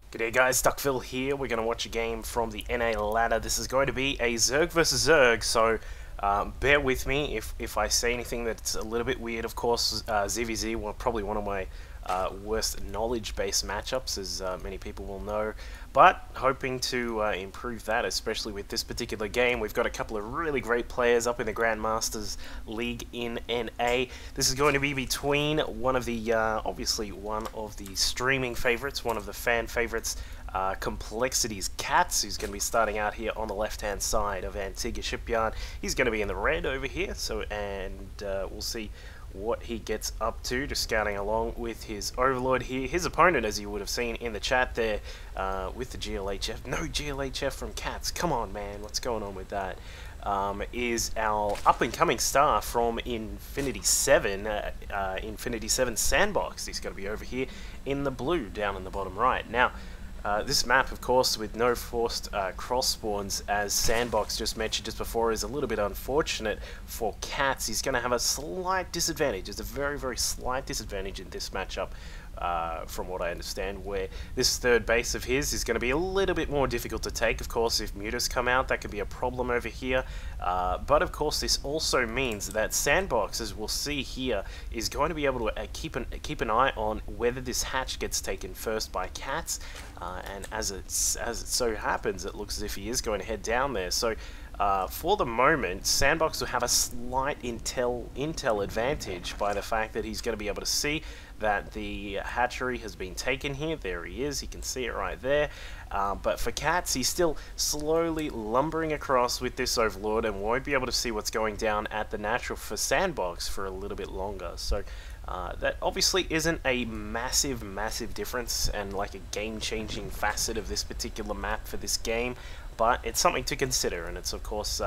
G'day guys, Duckville here. We're going to watch a game from the NA ladder. This is going to be a Zerg versus Zerg, so bear with me if I say anything that's a little bit weird. Of course, ZvZ was probably one of my worst knowledge-based matchups, as many people will know, but hoping to improve that, especially with this particular game. We've got a couple of really great players up in the Grandmasters League in NA. This is going to be between one of the, obviously one of the streaming favorites, one of the fan favorites, coLCatz, who's going to be starting out here on the left-hand side of Antigua Shipyard. He's going to be in the red over here, so we'll see what he gets up to, just scouting along with his overlord here. His opponent, as you would have seen in the chat there, with the GLHF, no GLHF from Cats, come on man, what's going on with that? Is our up-and-coming star from Infinity 7, Infinity 7 Sandbox. He's going to be over here in the blue, down in the bottom right. Now, this map, of course, with no forced cross spawns, as Sandbox just mentioned just before, is a little bit unfortunate for Cats. He's going to have a slight disadvantage. It's a very, very slight disadvantage in this matchup, from what I understand, where this third base of his is going to be a little bit more difficult to take. Of course, if mutas come out, that could be a problem over here. But of course, this also means that Sandbox, as we'll see here, is going to be able to keep an eye on whether this hatch gets taken first by Cats. And as it so happens, it looks as if he is going to head down there. So for the moment, Sandbox will have a slight intel advantage by the fact that he's going to be able to see that the hatchery has been taken here. There he is, you can see it right there. But for Cats, he's still slowly lumbering across with this overlord and won't be able to see what's going down at the natural for Sandbox for a little bit longer. So that obviously isn't a massive difference and like a game-changing facet of this particular map for this game, but it's something to consider, and it's of course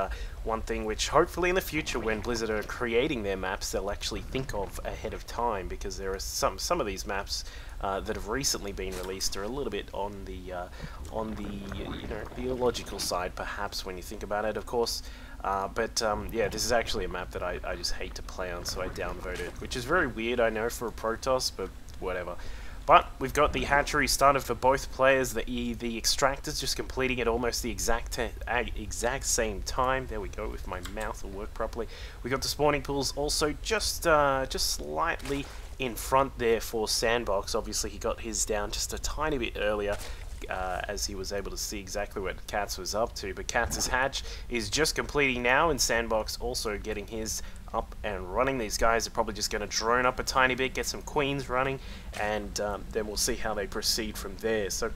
one thing which hopefully in the future, when Blizzard are creating their maps, they'll actually think of ahead of time, because there are some of these maps that have recently been released are a little bit on the the illogical side, perhaps, when you think about it, of course. Yeah, this is actually a map that I just hate to play on, so I downvoted, which is very weird, I know, for a Protoss, but whatever. But we've got the hatchery started for both players, the extractors just completing at almost the exact same time. There we go, if my mouth will work properly. We got the spawning pools also just slightly in front there for Sandbox. Obviously he got his down just a tiny bit earlier, as he was able to see exactly what Cats was up to. But Cats' hatch is just completing now, and Sandbox also getting his up and running. These guys are probably just going to drone up a tiny bit, get some queens running, and then we'll see how they proceed from there. So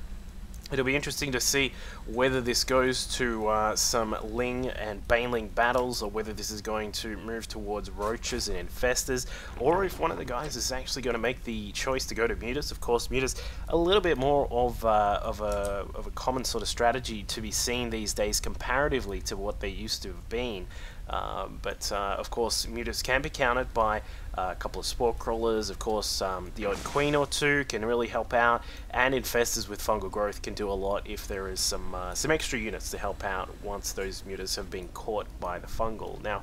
it'll be interesting to see whether this goes to some Ling and Baneling battles, or whether this is going to move towards Roaches and Infestors, or if one of the guys is actually going to make the choice to go to Mutas. Of course, Mutas a little bit more of a common sort of strategy to be seen these days comparatively to what they used to have been. Of course, mutas can be countered by a couple of spore crawlers. Of course, the odd queen or two can really help out, and infestors with fungal growth can do a lot if there is some extra units to help out once those mutas have been caught by the fungal. Now,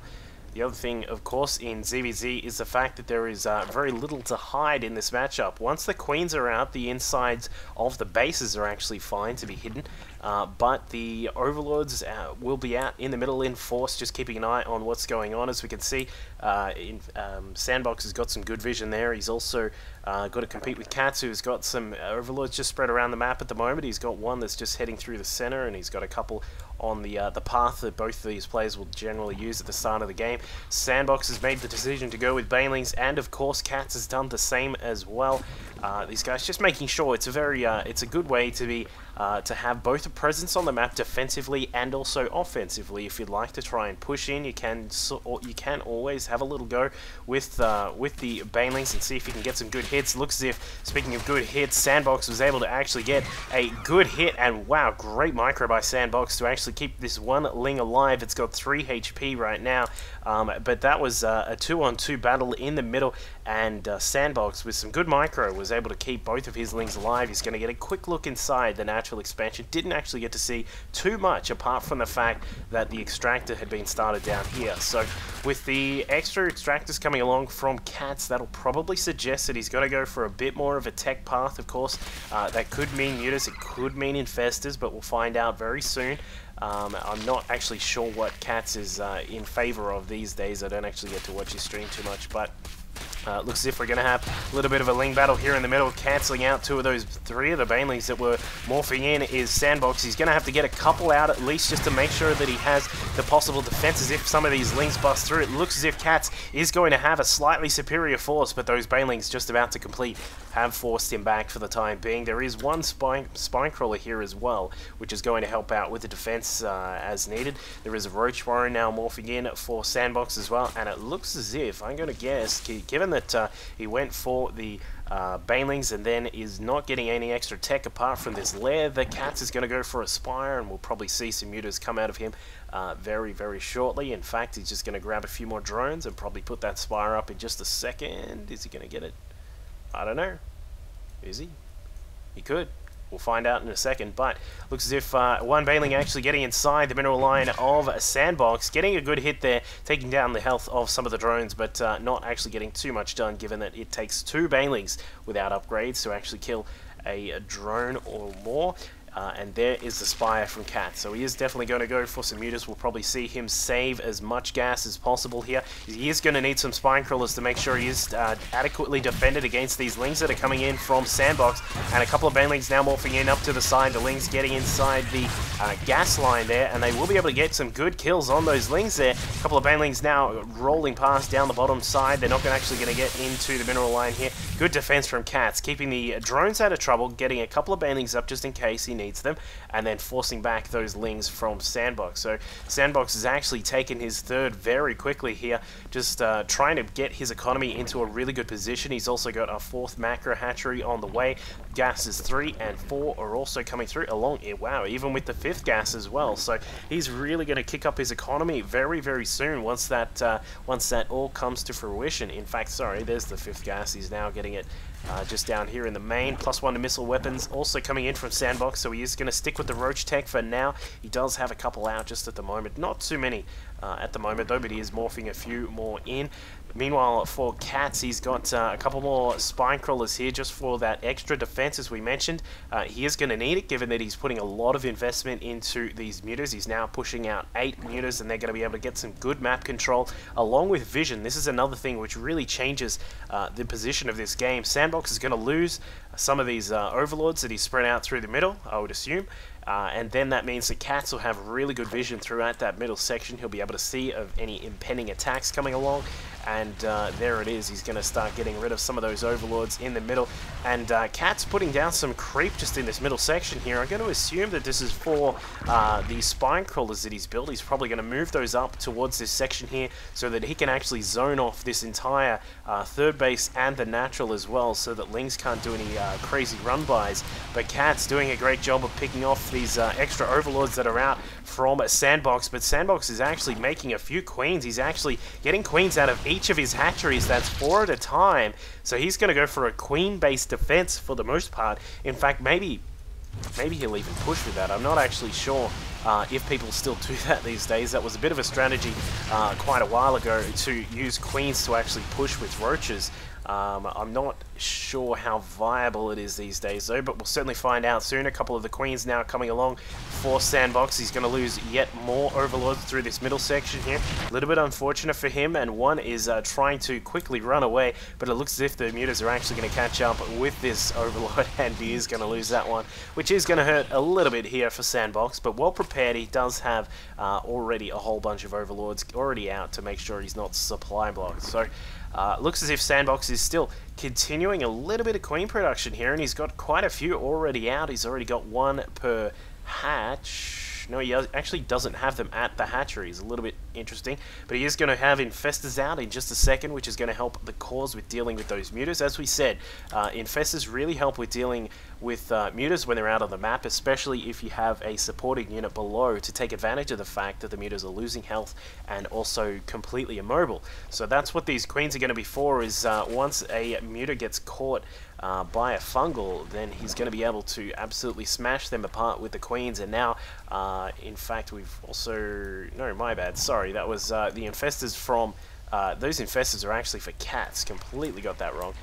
the other thing, of course, in ZvZ is the fact that there is very little to hide in this matchup. Once the queens are out, the insides of the bases are actually fine to be hidden, but the overlords will be out in the middle in force, just keeping an eye on what's going on. As we can see, Sandbox has got some good vision there. He's also got to compete with Cats, who's got some overlords just spread around the map at the moment. He's got one that's just heading through the center, and he's got a couple on the path that both of these players will generally use at the start of the game. Sandbox has made the decision to go with Banelings, and of course Cats has done the same as well. These guys just making sure it's a good way to be to have both a presence on the map defensively and also offensively. If you'd like to try and push in, you can always have a little go with the Banelings and see if you can get some good hits. Looks as if, speaking of good hits, Sandbox was able to actually get a good hit, and wow, great micro by Sandbox to actually keep this one Ling alive. It's got 3 HP right now, but that was a 2-on-2 battle in the middle, and Sandbox with some good micro was able to keep both of his lings alive. He's going to get a quick look inside the natural expansion. Didn't actually get to see too much apart from the fact that the extractor had been started down here. So with the extra extractors coming along from Katz, that'll probably suggest that he's going to go for a bit more of a tech path, of course. That could mean mutas, it could mean infestors, but we'll find out very soon. I'm not actually sure what Katz is in favor of these days. I don't actually get to watch his stream too much, but looks as if we're going to have a little bit of a ling battle here in the middle, cancelling out three of the banelings that were morphing in is iSanddbox. He's going to have to get a couple out at least just to make sure that he has the possible defenses if some of these lings bust through. It looks as if Katz is going to have a slightly superior force, but those banelings just about to complete have forced him back for the time being. There is one spine crawler here as well, which is going to help out with the defense as needed. There is a roach warren now morphing in for iSanddbox as well, and it looks as if, I'm going to guess, given that he went for the banelings and then is not getting any extra tech apart from this lair, the Katz is going to go for a spire, and we'll probably see some mutas come out of him very, very shortly. In fact, he's just going to grab a few more drones and probably put that spire up in just a second. Is he going to get it? I don't know. Is he? He could. We'll find out in a second, but looks as if one baneling actually getting inside the mineral line of iSanddbox, getting a good hit there, taking down the health of some of the drones, but not actually getting too much done, given that it takes two banelings without upgrades to actually kill a drone or more. And there is the spire from Katz. So he is definitely going to go for some mutas. We'll probably see him save as much gas as possible here. He is going to need some spine crawlers to make sure he is adequately defended against these lings that are coming in from iSanddbox. And a couple of banelings now morphing in up to the side. The lings getting inside the gas line there, and they will be able to get some good kills on those lings there. A couple of banelings now rolling past down the bottom side. They're not actually going to get into the mineral line here. Good defense from Katz, keeping the drones out of trouble, getting a couple of banelings up just in case he needs them, and then forcing back those lings from iSanddbox. So iSanddbox has actually taken his third very quickly here, just trying to get his economy into a really good position. He's also got a fourth macro hatchery on the way. Gases 3 and 4 are also coming through along here. Wow, even with the fifth gas as well. So he's really going to kick up his economy very, very soon once that all comes to fruition. In fact, sorry, there's the fifth gas. He's now getting it just down here in the main. +1 to missile weapons also coming in from iSanddbox, so he is going to stick with the roach tech for now. He does have a couple out just at the moment. Not too many at the moment though, but he is morphing a few more in. Meanwhile, for Katz, he's got a couple more spine crawlers here just for that extra defense, as we mentioned. He is going to need it, given that he's putting a lot of investment into these mutas. He's now pushing out 8 mutas, and they're going to be able to get some good map control, along with vision. This is another thing which really changes the position of this game. iSanddbox is going to lose some of these overlords that he's spread out through the middle, I would assume. And then that means that Katz will have really good vision throughout that middle section. He'll be able to see of any impending attacks coming along. And there it is. He's going to start getting rid of some of those overlords in the middle. And Katz putting down some creep just in this middle section here. I'm going to assume that this is for the spine crawlers that he's built. He's probably going to move those up towards this section here so that he can actually zone off this entire third base and the natural as well, so that lings can't do any crazy run-bys. But Katz doing a great job of picking off these extra overlords that are out from iSanddbox. But iSanddbox is actually making a few queens. He's actually getting queens out of each of his hatcheries. That's 4 at a time. So he's going to go for a queen-based defense for the most part. In fact, maybe he'll even push with that. I'm not actually sure if people still do that these days. That was a bit of a strategy quite a while ago to use queens to actually push with roaches. I'm not sure how viable it is these days though, but we'll certainly find out soon. A couple of the queens now coming along for iSanddbox. He's going to lose yet more overlords through this middle section here. A little bit unfortunate for him, and one is trying to quickly run away, but it looks as if the mutas are actually going to catch up with this overlord, and he is going to lose that one, which is going to hurt a little bit here for iSanddbox, but well prepared. He does have already a whole bunch of overlords already out to make sure he's not supply blocked. So looks as if iSanddbox is still continuing a little bit of queen production here, and he's got quite a few already out. He's already got 1 per hatch. No, he actually doesn't have them at the hatchery. He's a little bit interesting. But he is going to have Infestors out in just a second, which is going to help the cause with dealing with those mutas. As we said, Infestors really help with dealing with mutas when they're out on the map, especially if you have a supporting unit below to take advantage of the fact that the mutas are losing health and also completely immobile. So that's what these queens are going to be for, is once a muta gets caught by a fungal, then he's going to be able to absolutely smash them apart with the queens. And now, in fact, we've also... No, my bad. Sorry, that was the Infestors from... those Infestors are actually for cats. Completely got that wrong.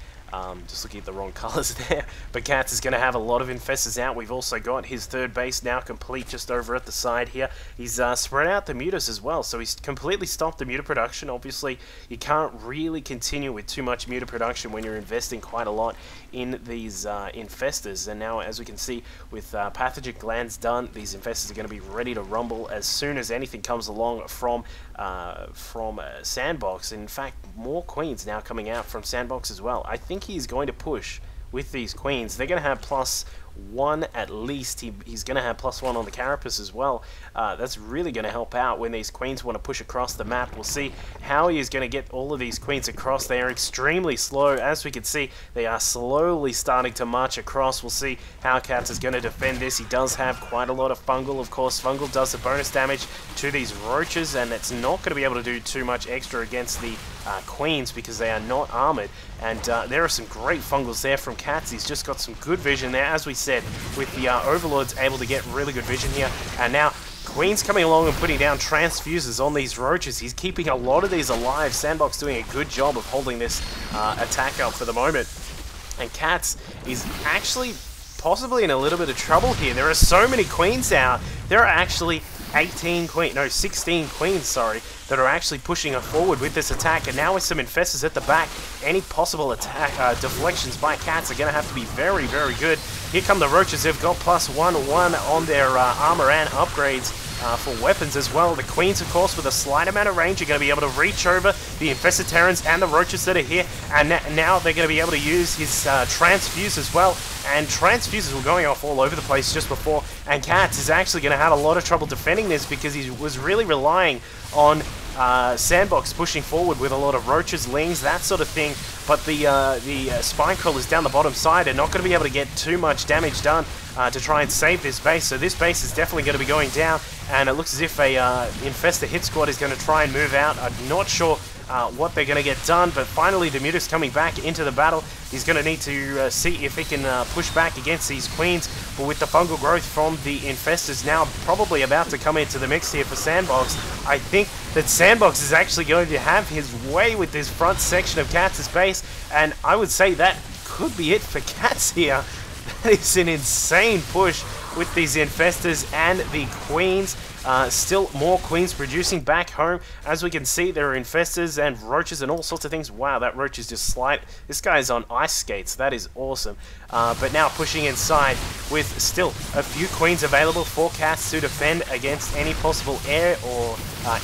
Just looking at the wrong colours there. But Katz is going to have a lot of Infestors out. We've also got his third base now complete just over at the side here. He's spread out the mutas as well, so he's completely stopped the muta production. Obviously, you can't really continue with too much muta production when you're investing quite a lot in these Infestors. And now, as we can see, with Pathogenic Glands done, these Infestors are going to be ready to rumble as soon as anything comes along from Sandbox. In fact, more queens now coming out from Sandbox as well. I think he's going to push with these queens. They're going to have +1 at least. He's going to have +1 on the carapace as well. That's really going to help out when these queens want to push across the map. We'll see how he is going to get all of these queens across. They are extremely slow. As we can see, they are slowly starting to march across. We'll see how Katz is going to defend this. He does have quite a lot of fungal. Of course, fungal does the bonus damage to these roaches, and it's not going to be able to do too much extra against the queens because they are not armored. And there are some great fungals there from Katz. He's just got some good vision there, as we said, with the Overlords able to get really good vision here. And now Queen's coming along and putting down transfuses on these roaches. He's keeping a lot of these alive. Sandbox doing a good job of holding this attack up for the moment. And Katz is actually possibly in a little bit of trouble here. There are so many queens out. There are actually 16 queens, sorry, that are actually pushing her forward with this attack. And now with some Infestors at the back, any possible attack deflections by Katz are going to have to be very, very good. Here come the roaches. They've got +1/1 on their armor and upgrades for weapons as well. The queens, of course, with a slight amount of range, are going to be able to reach over the infested Terrans and the roaches that are here. And now they're going to be able to use his transfuse as well. And transfuses were going off all over the place just before. And Katz is actually going to have a lot of trouble defending this because he was really relying on Sandbox pushing forward with a lot of roaches, lings, that sort of thing. But the spine crawlers down the bottom side are not going to be able to get too much damage done to try and save this base. So this base is definitely going to be going down, and it looks as if a Infestor hit squad is going to try and move out. I'm not sure what they're going to get done, but finally the Mutus coming back into the battle. He's going to need to see if he can push back against these queens. But with the fungal growth from the Infestors now probably about to come into the mix here for Sandbox, I think that Sandbox is actually going to have his way with this front section of Katz's base, and I would say that could be it for Katz here. That is an insane push with these Infestors and the queens. Still more queens producing back home. As we can see, there are Infestors and roaches and all sorts of things. Wow, that roach is just slight. This guy is on ice skates. That is awesome. But now pushing inside with still a few queens available for Katz to defend against any possible air or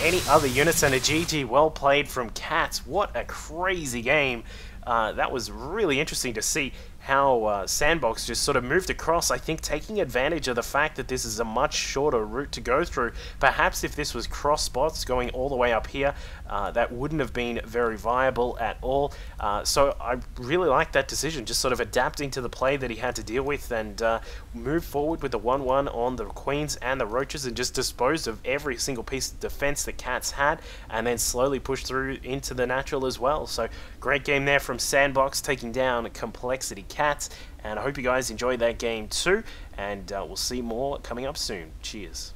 any other units. And a GG well played from Katz. What a crazy game. That was really interesting to see how Sandbox just sort of moved across, I think taking advantage of the fact that this is a much shorter route to go through. Perhaps if this was cross spots going all the way up here, that wouldn't have been very viable at all. So I really like that decision, just sort of adapting to the play that he had to deal with, and move forward with the 1-1 on the queens and the roaches, and just disposed of every single piece of defense that Katz had, and then slowly push through into the natural as well. So great game there from Sandbox, taking down Complexity Katz, and I hope you guys enjoyed that game too, and we'll see more coming up soon. Cheers.